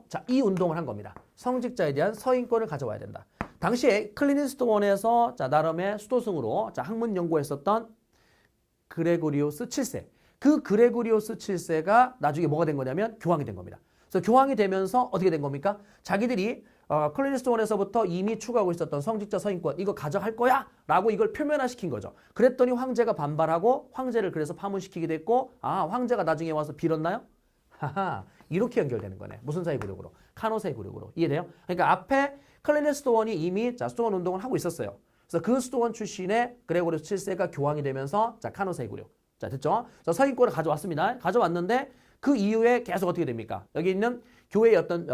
S1: 자, 이 운동을 한 겁니다. 성직자에 대한 서인권을 가져와야 된다. 당시에 클리니 수도원에서 자, 나름의 수도승으로 자, 학문 연구했었던 그레고리오스 7세. 그 그레고리오스 7세가 나중에 뭐가 된 거냐면 교황이 된 겁니다. 그래서 교황이 되면서 어떻게 된 겁니까? 자기들이 클리니스톤에서부터 이미 추구하고 있었던 성직자 서인권 이거 가져갈 거야 라고 이걸 표면화시킨 거죠. 그랬더니 황제가 반발하고 황제를 그래서 파문시키게 됐고 아 황제가 나중에 와서 빌었나요? 하하 이렇게 연결되는 거네. 무슨 사이 굴욕으로? 카노사이 굴욕으로. 이해돼요? 그러니까 앞에 클리니스톤이 이미 자 수도원 운동을 하고 있었어요. 그래서 그 수도원 출신의 그레고리오스 7세가 교황이 되면서 자 카노사이 굴욕. 자 됐죠? 자 서인권을 가져왔습니다. 가져왔는데 그 이후에 계속 어떻게 됩니까? 여기 있는 교회의 어떤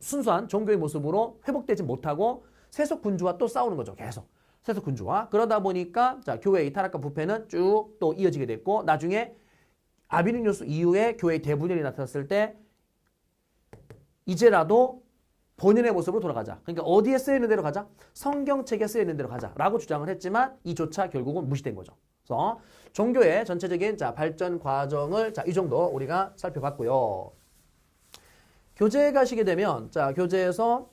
S1: 순수한 종교의 모습으로 회복되지 못하고 세속 군주와 또 싸우는 거죠. 계속 세속 군주와. 그러다 보니까 자 교회의 타락과 부패는 쭉 또 이어지게 됐고 나중에 아비니누스 이후에 교회의 대분열이 나타났을 때 이제라도 본연의 모습으로 돌아가자. 그러니까 어디에 쓰여있는 대로 가자? 성경책에 쓰여있는 대로 가자라고 주장을 했지만 이조차 결국은 무시된 거죠. 그래서 종교의 전체적인 자 발전 과정을 자 이 정도 우리가 살펴봤고요. 교재에 가시게 되면 자 교재에서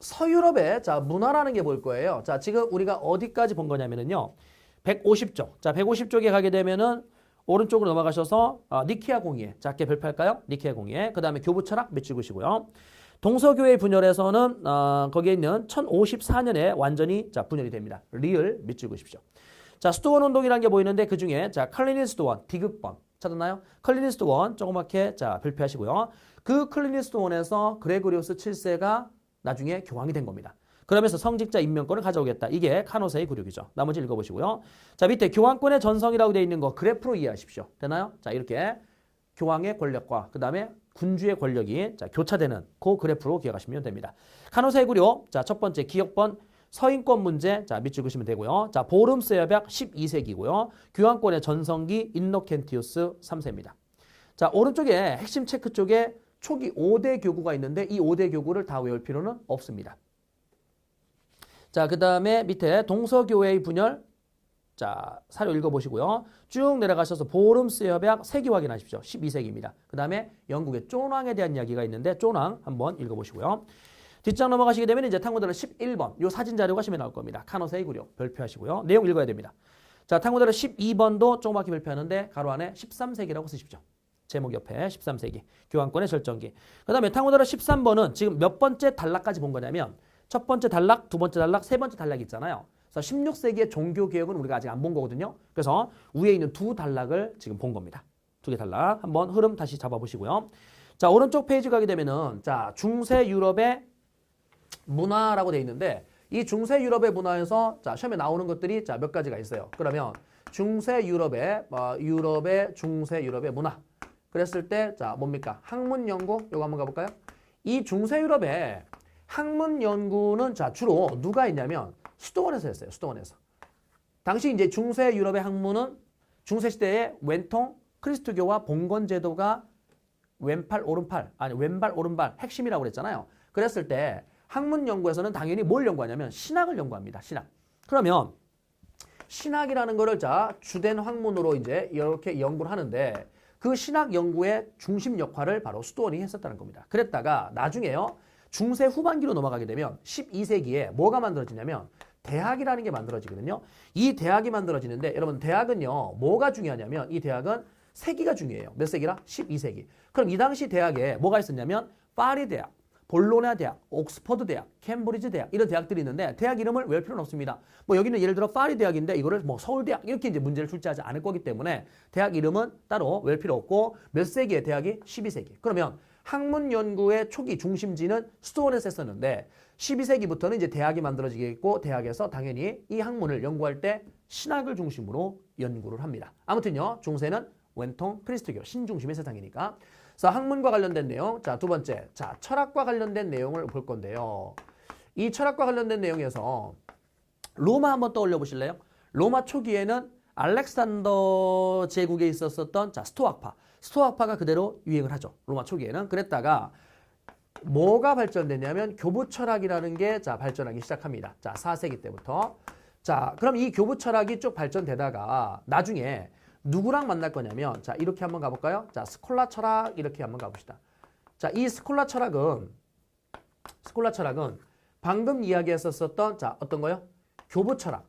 S1: 서유럽의 자 문화라는 게 볼 거예요. 자 지금 우리가 어디까지 본 거냐면은요. 150쪽. 자 150쪽에 가게 되면은 오른쪽으로 넘어가셔서 니케아 공의회. 자 이렇게 별표할까요? 니케아 공의회. 그다음에 교부 철학 몇 찍으시고요. 동서교회 분열에서는 거기에 있는 1054년에 완전히 자 분열이 됩니다. 리을 몇 찍으십시오. 자, 수도원 운동이라는 게 보이는데 그 중에 자, 클리니 수도원, 디귿번 찾았나요? 클리니 수도원 조그맣게 자, 별표하시고요. 그 클리니 수도원에서 그레고리오스 7세가 나중에 교황이 된 겁니다. 그러면서 성직자 임명권을 가져오겠다. 이게 카노사의 굴욕이죠. 나머지 읽어보시고요. 자, 밑에 교황권의 전성이라고 되어 있는 거 그래프로 이해하십시오. 되나요? 자, 이렇게 교황의 권력과 그 다음에 군주의 권력이 자, 교차되는 그 그래프로 기억하시면 됩니다. 카노사의 굴욕, 자, 첫 번째 기억번 서인권 문제, 자, 밑줄 그시면 되고요. 자, 보름스 협약 12세기고요. 교황권의 전성기 인노켄티우스 3세입니다. 자, 오른쪽에 핵심 체크 쪽에 초기 5대 교구가 있는데 이 5대 교구를 다 외울 필요는 없습니다. 자, 그 다음에 밑에 동서교회의 분열, 자, 사료 읽어보시고요. 쭉 내려가셔서 보름스 협약 세기 확인하십시오. 12세기입니다. 그 다음에 영국의 쫀왕에 대한 이야기가 있는데 쫀왕 한번 읽어보시고요. 뒷장 넘어가시게 되면 이제 탕후들은 11번 요 사진 자료가 심해 나올 겁니다. 카노사의 굴욕 별표하시고요. 내용 읽어야 됩니다. 자, 탕후들은 12번도 조그맣게 별표하는데 가로 안에 13세기라고 쓰십시오. 제목 옆에 13세기 교황권의 절정기. 그 다음에 탕후들은 13번은 지금 몇 번째 단락까지 본 거냐면 첫 번째 단락, 두 번째 단락, 세 번째 단락이 있잖아요. 그래서 16세기의 종교개혁은 우리가 아직 안 본 거거든요. 그래서 위에 있는 두 단락을 지금 본 겁니다. 두 개 단락. 한번 흐름 다시 잡아보시고요. 자, 오른쪽 페이지 가게 되면은, 자, 중세 유럽의 문화라고 되어 있는데, 이 중세 유럽의 문화에서, 자, 시험에 나오는 것들이, 자, 몇 가지가 있어요. 그러면, 중세 유럽의 중세 유럽의 문화. 그랬을 때, 자, 뭡니까? 학문 연구, 요거 한번 가볼까요? 이 중세 유럽의 학문 연구는, 자, 주로 누가 있냐면, 수도원에서 했어요. 수도원에서. 당시 이제 중세 유럽의 학문은 중세 시대의 왼통, 그리스도교와 봉건 제도가 왼발 오른발 핵심이라고 그랬잖아요. 그랬을 때 학문 연구에서는 당연히 뭘 연구하냐면 신학을 연구합니다. 신학. 그러면 신학이라는 거를 자 주된 학문으로 이제 이렇게 연구를 하는데 그 신학 연구의 중심 역할을 바로 수도원이 했었다는 겁니다. 그랬다가 나중에요. 중세 후반기로 넘어가게 되면 12세기에 뭐가 만들어지냐면 대학이라는 게 만들어지거든요. 이 대학이 만들어지는데 여러분 대학은요. 뭐가 중요하냐면 이 대학은 세기가 중요해요. 몇 세기라? 12세기. 그럼 이 당시 대학에 뭐가 있었냐면 파리 대학, 볼로냐 대학, 옥스퍼드 대학, 캠브리지 대학 이런 대학들이 있는데 대학 이름을 외울 필요는 없습니다. 뭐 여기는 예를 들어 파리 대학인데 이거를 뭐 서울 대학 이렇게 이제 문제를 출제하지 않을 거기 때문에 대학 이름은 따로 외울 필요 없고 몇 세기의 대학이 12세기. 그러면 학문 연구의 초기 중심지는 수도원에서 했었는데 12세기부터는 이제 대학이 만들어지겠고 대학에서 당연히 이 학문을 연구할 때 신학을 중심으로 연구를 합니다. 아무튼요. 중세는 왼통 크리스토교 신중심의 세상이니까. 그래서 학문과 관련된 내용. 자, 두 번째. 자, 철학과 관련된 내용을 볼 건데요. 이 철학과 관련된 내용에서 로마 한번 떠올려 보실래요? 로마 초기에는 알렉산더 제국에 있었던 자, 스토아파. 스토아파가 그대로 유행을 하죠. 로마 초기에는. 그랬다가 뭐가 발전됐냐면 교부 철학이라는 게 자, 발전하기 시작합니다. 자, 4세기 때부터. 자, 그럼 이 교부 철학이 쭉 발전되다가 나중에 누구랑 만날 거냐면 자 이렇게 한번 가볼까요? 자 스콜라 철학 이렇게 한번 가봅시다. 자 이 스콜라 철학은 방금 이야기했었던 자 어떤 거요? 교부 철학.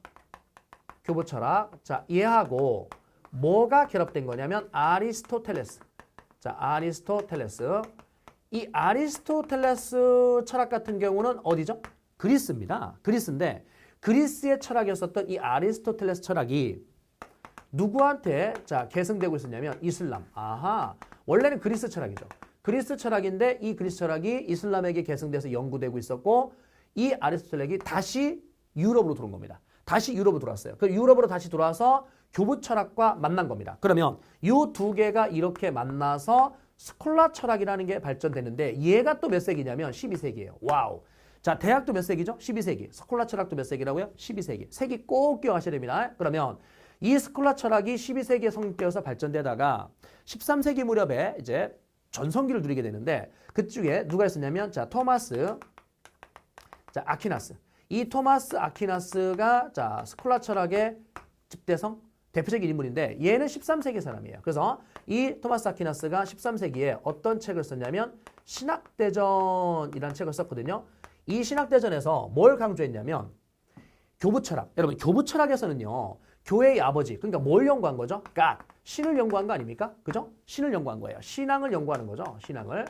S1: 자 얘하고 뭐가 결합된 거냐면 아리스토텔레스. 자 아리스토텔레스. 이 아리스토텔레스 철학 같은 경우는 어디죠? 그리스입니다. 그리스인데 그리스의 철학이었었던 이 아리스토텔레스 철학이 누구한테 자 계승되고 있었냐면 이슬람. 아하. 원래는 그리스 철학이죠. 그리스 철학인데 이 그리스 철학이 이슬람에게 계승돼서 연구되고 있었고 이 아리스토텔레스가 다시 유럽으로 들어온 겁니다. 다시 유럽으로 들어왔어요. 그 유럽으로 다시 들어와서 교부 철학과 만난 겁니다. 그러면 이 두 개가 이렇게 만나서 스콜라 철학이라는 게 발전되는데 얘가 또 몇 세기냐면 12세기예요. 와우. 자, 대학도 몇 세기죠? 12세기. 스콜라 철학도 몇 세기라고요? 12세기. 세기 꼭 기억하셔야 됩니다. 그러면 이 스콜라 철학이 12세기에 성립되어서 발전되다가 13세기 무렵에 이제 전성기를 누리게 되는데 그중에 누가 있었냐면 자 토마스 자 아퀴나스. 이 토마스 아퀴나스가 자 스콜라 철학의 집대성 대표적인 인물인데 얘는 13세기 사람이에요. 그래서 이 토마스 아퀴나스가 13세기에 어떤 책을 썼냐면 신학대전이라는 책을 썼거든요. 이 신학대전에서 뭘 강조했냐면 교부 철학. 여러분 교부 철학에서는요. 교회의 아버지, 그러니까 뭘 연구한 거죠? God, 신을 연구한 거 아닙니까? 그죠? 신을 연구한 거예요. 신앙을 연구하는 거죠. 신앙을.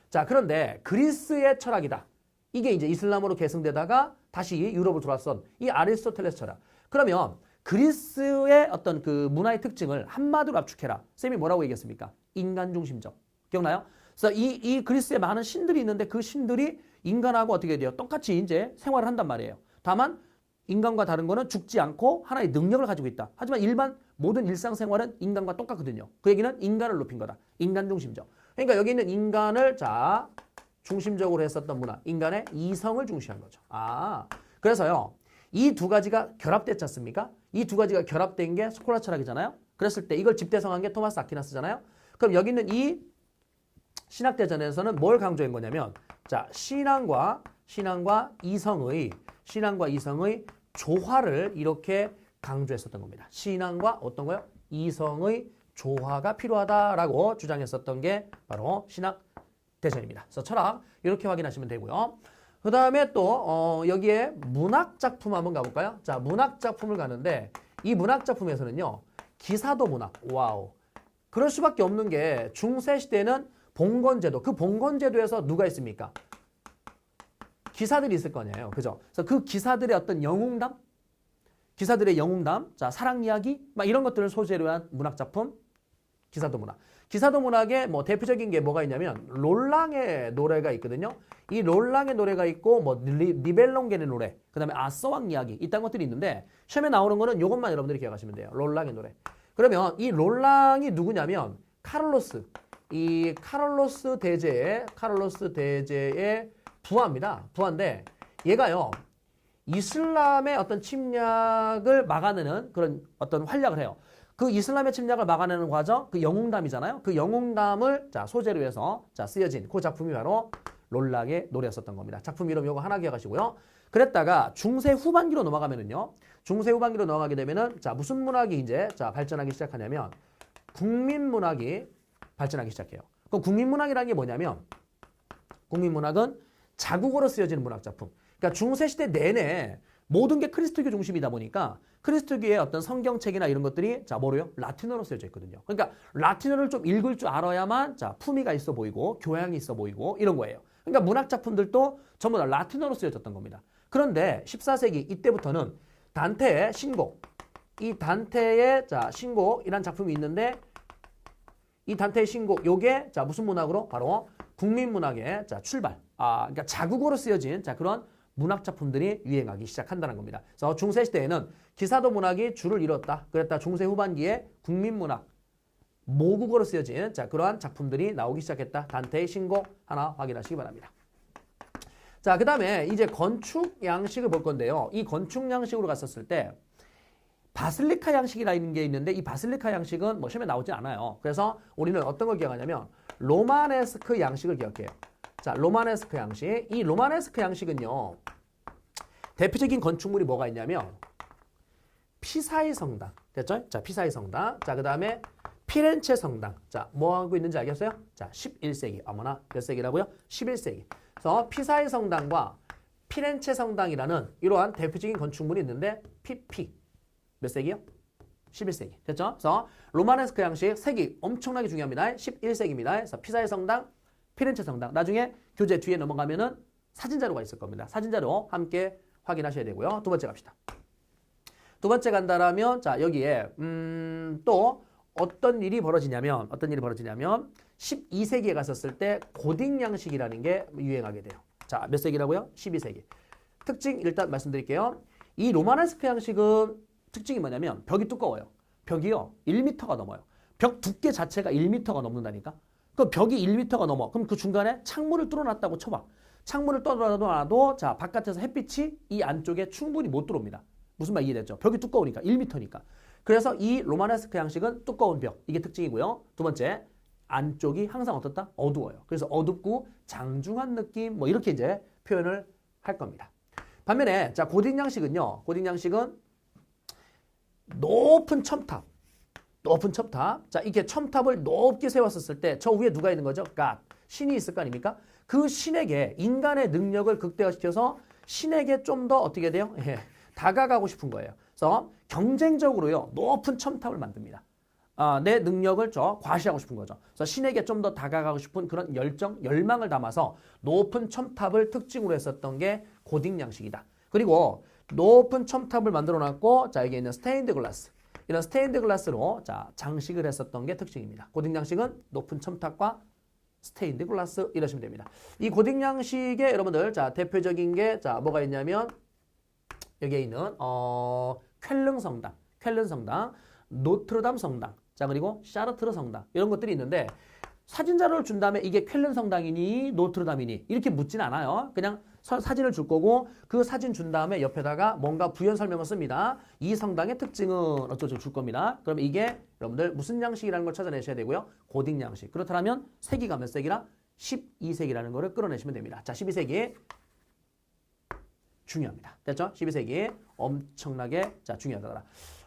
S1: 자, 그런데 그리스의 철학이다. 이게 이제 이슬람으로 계승되다가 다시 유럽으로 들어왔던 이 아리스토텔레스 철학. 그러면 그리스의 어떤 그 문화의 특징을 한마디로 압축해라. 쌤이 뭐라고 얘기했습니까? 인간 중심적. 기억나요? 그래서 이 그리스에 많은 신들이 있는데 그 신들이 인간하고 어떻게 돼요? 똑같이 이제 생활을 한단 말이에요. 다만 인간과 다른 거는 죽지 않고 하나의 능력을 가지고 있다. 하지만 일반 모든 일상생활은 인간과 똑같거든요. 그 얘기는 인간을 높인 거다. 인간 중심적. 그러니까 여기 있는 인간을 자 중심적으로 했었던 문화. 인간의 이성을 중시한 거죠. 아, 그래서요. 이 두 가지가 결합됐지 않습니까? 이 두 가지가 결합된 게 스콜라 철학이잖아요. 그랬을 때 이걸 집대성한 게 토마스 아퀴나스잖아요. 그럼 여기 있는 이 신학대전에서는 뭘 강조한 거냐면 자 신앙과 이성의 조화를 이렇게 강조했었던 겁니다. 신앙과 어떤 거요? 이성의 조화가 필요하다라고 주장했었던 게 바로 신학대전입니다. 그래서 철학 이렇게 확인하시면 되고요. 그 다음에 또 여기에 문학작품 한번 가볼까요? 자, 문학작품을 가는데 이 문학작품에서는요. 기사도 문학. 와우. 그럴 수밖에 없는 게 중세시대는 봉건제도. 그 봉건제도에서 누가 있습니까? 기사들이 있을 거 아니에요. 그죠? 그래서 그 기사들의 어떤 영웅담? 기사들의 영웅담, 자, 사랑 이야기, 막 이런 것들을 소재로 한 문학 작품, 기사도 문학. 기사도 문학의 뭐 대표적인 게 뭐가 있냐면 롤랑의 노래가 있거든요. 이 롤랑의 노래가 있고 뭐 니벨롱겐의 노래, 그다음에 아서왕 이야기 이딴 것들이 있는데 시험에 나오는 거는 이것만 여러분들이 기억하시면 돼요. 롤랑의 노래. 그러면 이 롤랑이 누구냐면 카를로스. 이 카를로스 대제의 부하입니다. 부하인데 얘가요. 이슬람의 어떤 침략을 막아내는 그런 어떤 활약을 해요. 그 이슬람의 침략을 막아내는 과정, 그 영웅담이잖아요. 그 영웅담을 자, 소재로 해서 자, 쓰여진 그 작품이 바로 롤락의 노래였었던 겁니다. 작품 이름 요거 하나 기억하시고요. 그랬다가 중세 후반기로 넘어가면은요. 중세 후반기로 넘어가게 되면은 자, 무슨 문학이 이제 자, 발전하기 시작하냐면 국민문학이 발전하기 시작해요. 그럼 국민문학이라는 게 뭐냐면 국민문학은 자국어로 쓰여지는 문학 작품. 그러니까 중세 시대 내내 모든 게 크리스토교 중심이다 보니까 크리스토교의 어떤 성경책이나 이런 것들이 자, 뭐로요? 라틴어로 쓰여져 있거든요. 그러니까 라틴어를 좀 읽을 줄 알아야만 자, 품위가 있어 보이고 교양이 있어 보이고 이런 거예요. 그러니까 문학 작품들도 전부 다 라틴어로 쓰여졌던 겁니다. 그런데 14세기 이때부터는 단테의 신곡, 이 단테의 자, 신곡이라는 작품이 있는데 이 단테의 신곡 요게 자, 무슨 문학으로? 바로 국민문학의 자, 출발. 그러니까 자국어로 쓰여진 자, 그런 문학 작품들이 유행하기 시작한다는 겁니다. 그래서 중세 시대에는 기사도 문학이 주를 이뤘다. 그랬다 중세 후반기에 국민문학, 모국어로 쓰여진 자, 그러한 작품들이 나오기 시작했다. 단테의 신곡 하나 확인하시기 바랍니다. 자, 그 다음에 이제 건축 양식을 볼 건데요. 이 건축 양식으로 갔었을 때 바실리카 양식이라는 게 있는데 이 바실리카 양식은 뭐 시험에 나오지 않아요. 그래서 우리는 어떤 걸 기억하냐면 로마네스크 양식을 기억해요. 자, 로마네스크 양식. 이 로마네스크 양식은요. 대표적인 건축물이 뭐가 있냐면 피사의 성당. 됐죠? 자, 피사의 성당. 자, 그 다음에 피렌체 성당. 자, 뭐 하고 있는지 알겠어요? 자, 11세기. 어머나, 몇 세기라고요? 11세기. 그래서 피사의 성당과 피렌체 성당이라는 이러한 대표적인 건축물이 있는데 PP. 몇 세기요? 11세기. 됐죠? 그래서 로마네스크 양식 색이 엄청나게 중요합니다. 11세기입니다. 그래서 피사의 성당, 피렌체 성당. 나중에 교재 뒤에 넘어가면은 사진자료가 있을 겁니다. 사진자료 함께 확인하셔야 되고요. 두 번째 갑시다. 두 번째 간다라면 자, 여기에 또 어떤 일이 벌어지냐면 12세기에 갔었을 때 고딕 양식이라는 게 유행하게 돼요. 자, 몇 세기라고요? 12세기. 특징 일단 말씀드릴게요. 이 로마네스크 양식은 특징이 뭐냐면 벽이 두꺼워요. 벽이요. 1m가 넘어요. 벽 두께 자체가 1m가 넘는다니까. 그 벽이 1m가 넘어. 그럼 그 중간에 창문을 뚫어놨다고 쳐봐. 창문을 뚫어놔도 자, 바깥에서 햇빛이 이 안쪽에 충분히 못 들어옵니다. 무슨 말 이해됐죠? 벽이 두꺼우니까 1m니까. 그래서 이 로마네스크 양식은 두꺼운 벽. 이게 특징이고요. 두 번째, 안쪽이 항상 어떻다? 어두워요. 그래서 어둡고 장중한 느낌 뭐 이렇게 이제 표현을 할 겁니다. 반면에 자, 고딕 양식은요. 고딕 양식은 높은 첨탑. 자, 이렇게 첨탑을 높게 세웠었을 때 저 위에 누가 있는 거죠? God. 신이 있을 거 아닙니까? 그 신에게 인간의 능력을 극대화시켜서 신에게 좀 더 어떻게 돼요? 다가가고 싶은 거예요. 그래서 경쟁적으로요. 높은 첨탑을 만듭니다. 내 능력을 과시하고 싶은 거죠. 그래서 신에게 좀 더 다가가고 싶은 그런 열정, 열망을 담아서 높은 첨탑을 특징으로 했었던 게 고딕 양식이다. 그리고 높은 첨탑을 만들어 놨고 자, 여기 있는 스테인드 글라스. 이런 스테인드 글라스로 자, 장식을 했었던 게 특징입니다. 고딕 양식은 높은 첨탑과 스테인드 글라스 이러시면 됩니다. 이 고딕 양식의 여러분들 자, 대표적인 게 자, 뭐가 있냐면 여기에 있는 쾰른 성당, 노트르담 성당, 자, 그리고 샤르트르 성당 이런 것들이 있는데 사진 자료를 준 다음에 이게 쾰른 성당이니 노트르담이니 이렇게 묻진 않아요. 그냥 사진을 줄 거고 그 사진 준 다음에 옆에다가 뭔가 부연 설명을 씁니다. 이 성당의 특징은 어쩌고 줄 겁니다. 그러면 이게 여러분들 무슨 양식이라는 걸 찾아내셔야 되고요. 고딕 양식. 그렇다면 세기가 몇 세기라? 12세기라는 거를 끌어내시면 됩니다. 자, 12세기 중요합니다. 됐죠? 12세기 엄청나게 자, 중요하더라.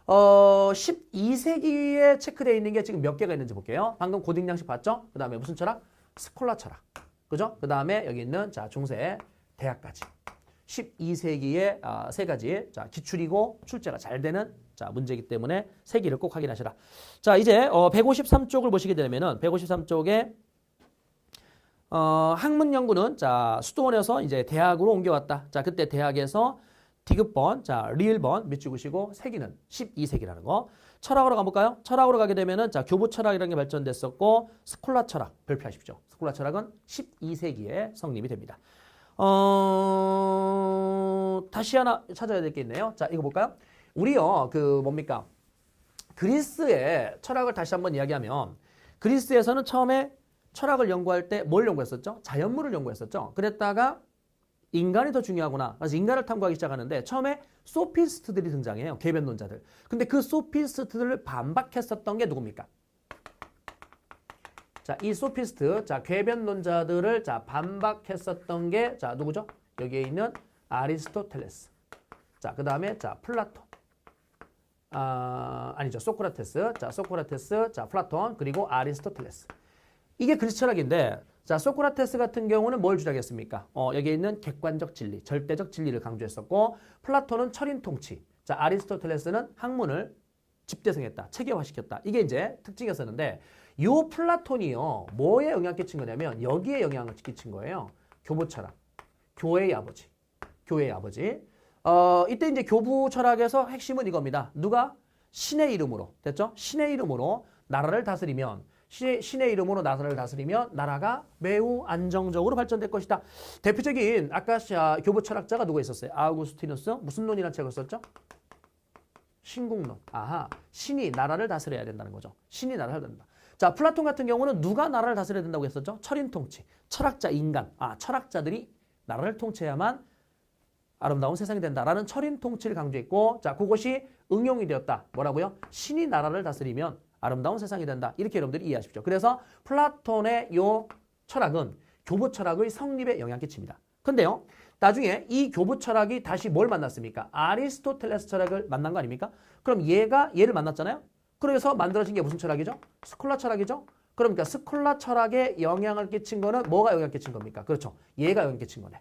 S1: 12세기에 체크되어 있는 게 지금 몇 개가 있는지 볼게요. 방금 고딕 양식 봤죠? 그 다음에 무슨 철학? 스콜라 철학. 그죠? 그 다음에 여기 있는 자, 중세 대학까지. 12세기에 세 가지 자, 기출이고 출제가 잘 되는 자, 문제이기 때문에 세기를 꼭 확인하시라. 자, 이제 153쪽을 보시게 되면은 153쪽에 학문 연구는 자, 수도원에서 이제 대학으로 옮겨왔다. 자, 그때 대학에서 디귿번, 자, 리을번 밑줄그시고 세기는 12세기라는 거. 철학으로 가볼까요? 철학으로 가게 되면은 자, 교부 철학이라는 게 발전됐었고 스콜라 철학 별표하십시오. 스콜라 철학은 12세기에 성립이 됩니다. 다시 하나 찾아야 될 게 있네요. 자, 이거 볼까요? 우리요, 뭡니까? 그리스의 철학을 다시 한번 이야기하면 그리스에서는 처음에 철학을 연구할 때 뭘 연구했었죠? 자연물을 연구했었죠. 그랬다가 인간이 더 중요하구나. 그래서 인간을 탐구하기 시작하는데 처음에 소피스트들이 등장해요. 궤변론자들. 근데 그 소피스트들을 반박했었던 게 누굽니까? 자, 이 소피스트, 자, 궤변론자들을 자, 반박했었던 게 자, 누구죠? 여기에 있는 아리스토텔레스. 자, 그다음에 자, 플라톤. 아니죠. 소크라테스. 자, 소크라테스, 자, 플라톤, 그리고 아리스토텔레스. 이게 그리스 철학인데 자, 소크라테스 같은 경우는 뭘 주장했습니까? 여기에 있는 객관적 진리, 절대적 진리를 강조했었고 플라톤은 철인 통치, 자, 아리스토텔레스는 학문을 집대성했다, 체계화시켰다. 이게 이제 특징이었었는데 요 플라톤이요. 뭐에 영향을 끼친 거냐면 여기에 영향을 끼친 거예요. 교부 철학, 교회의 아버지, 교회의 아버지. 이때 이제 교부 철학에서 핵심은 이겁니다. 누가? 신의 이름으로, 됐죠? 신의 이름으로 나라를 다스리면 신의 이름으로 나라를 다스리면 나라가 매우 안정적으로 발전될 것이다. 대표적인 아까 교부 철학자가 누가 있었어요? 아우구스티누스. 무슨 논이라는 책을 썼죠? 신국론. 아하, 신이 나라를 다스려야 된다는 거죠. 신이 나라를 다스린다. 자, 플라톤 같은 경우는 누가 나라를 다스려야 된다고 했었죠? 철인 통치. 철학자 인간. 철학자들이 나라를 통치해야만 아름다운 세상이 된다라는 철인 통치를 강조했고, 자, 그것이 응용이 되었다. 뭐라고요? 신이 나라를 다스리면 아름다운 세상이 된다. 이렇게 여러분들이 이해하십시오. 그래서 플라톤의 요 철학은 교부 철학의 성립에 영향을 끼칩니다. 근데요, 나중에 이 교부 철학이 다시 뭘 만났습니까? 아리스토텔레스 철학을 만난 거 아닙니까? 그럼 얘를 만났잖아요? 그래서 만들어진 게 무슨 철학이죠? 스콜라 철학이죠? 그러니까 스콜라 철학에 영향을 끼친 거는 뭐가 영향을 끼친 겁니까? 그렇죠. 얘가 영향을 끼친 거네.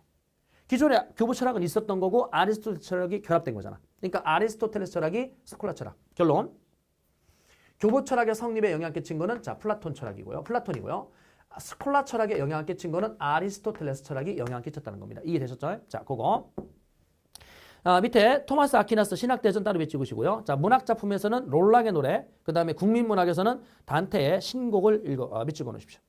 S1: 기존에 교부 철학은 있었던 거고 아리스토텔레스 철학이 결합된 거잖아. 그러니까 아리스토텔레스 철학이 스콜라 철학. 결론. 교부 철학의 성립에 영향을 끼친 거는 자, 플라톤 철학이고요. 플라톤이고요. 스콜라 철학에 영향을 끼친 거는 아리스토텔레스 철학이 영향을 끼쳤다는 겁니다. 이해되셨죠? 자, 그거. 밑에 토마스 아퀴나스 신학대전 따로 외치고시고요. 자, 문학 작품에서는 롤락의 노래, 그다음에 국민문학에서는 단테의 신곡을 밑줄 그어놓으십시오.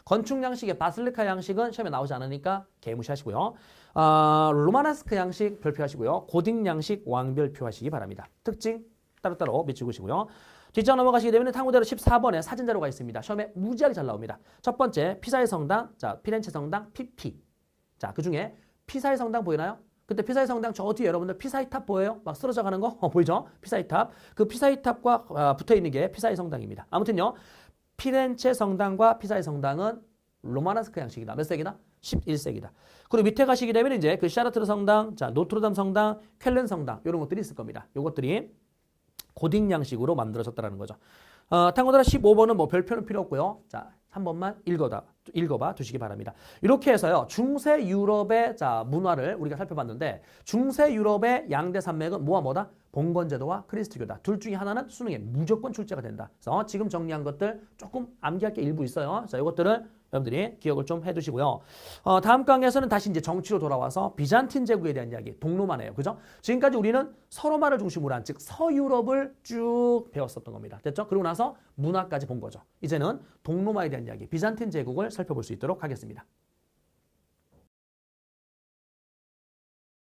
S1: 건축 양식의 바실리카 양식은 시험에 나오지 않으니까 개무시하시고요. 로마나스크 양식 별표하시고요. 고딕 양식 왕별표하시기 바랍니다. 특징 따로따로 밑줄 그으시고요. 뒷장 넘어가시게 되면 탕후대로 14번에 사진자료가 있습니다. 시험에 무지하게 잘 나옵니다. 첫 번째 피사의 성당, 자, 피렌체 성당, 피피. 자, 그 중에 피사의 성당 보이나요? 그때 피사의 성당 저 뒤에 여러분들 피사의 탑 보여요? 막 쓰러져 가는 거 보이죠? 피사의 탑. 그 피사의 탑과 붙어 있는 게 피사의 성당입니다. 아무튼요. 피렌체 성당과 피사의 성당은 로마나스크 양식이다. 몇 세기다? 11세기다. 그리고 밑에 가시게 되면 이제 그 샤르트르 성당, 자, 노트르담 성당, 쾰른 성당 이런 것들이 있을 겁니다. 요것들이 고딕 양식으로 만들어졌다는 거죠. 탕후드라 15번은 뭐 별표는 필요 없고요. 자, 한 번만 읽어봐 두시기 바랍니다. 이렇게 해서요. 중세 유럽의 자, 문화를 우리가 살펴봤는데 중세 유럽의 양대 산맥은 뭐와 뭐다? 봉건제도와 크리스트교다. 둘 중에 하나는 수능에 무조건 출제가 된다. 그래서 지금 정리한 것들 조금 암기할 게 일부 있어요. 자, 이것들을 여러분들이 기억을 좀 해두시고요. 다음 강의에서는 다시 이제 정치로 돌아와서 비잔틴 제국에 대한 이야기, 동로마네요. 그죠? 지금까지 우리는 서로마를 중심으로 한, 즉 서유럽을 쭉 배웠었던 겁니다. 됐죠? 그리고 나서 문화까지 본 거죠. 이제는 동로마에 대한 이야기, 비잔틴 제국을 살펴볼 수 있도록 하겠습니다.